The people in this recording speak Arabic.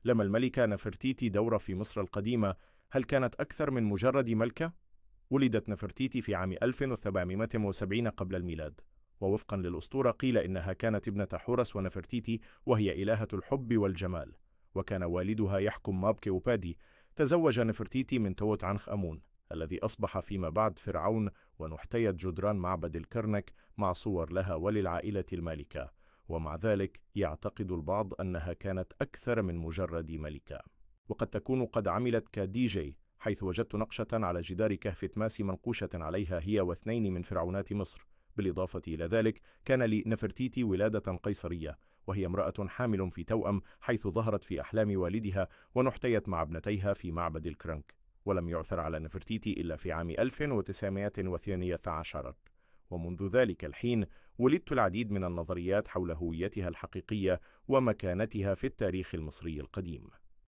لما الملكة نفرتيتي دور في مصر القديمة، هل كانت أكثر من مجرد ملكة؟ ولدت نفرتيتي في عام 1770 قبل الميلاد، ووفقا للأسطورة قيل إنها كانت ابنة حورس ونفرتيتي، وهي إلهة الحب والجمال، وكان والدها يحكم مابكي وبادي. تزوج نفرتيتي من توت عنخ أمون الذي أصبح فيما بعد فرعون، ونحتيت جدران معبد الكرنك مع صور لها وللعائلة المالكة. ومع ذلك يعتقد البعض أنها كانت أكثر من مجرد ملكة، وقد تكون قد عملت كدي جي، حيث وجدت نقشة على جدار كهف تماسي منقوشة عليها هي واثنين من فرعونات مصر. بالإضافة إلى ذلك كان لنفرتيتي ولادة قيصرية، وهي امرأة حامل في توأم، حيث ظهرت في أحلام والدها ونحتيت مع ابنتيها في معبد الكرنك. ولم يعثر على نفرتيتي إلا في عام 1912، ومنذ ذلك الحين ولدت العديد من النظريات حول هويتها الحقيقية ومكانتها في التاريخ المصري القديم.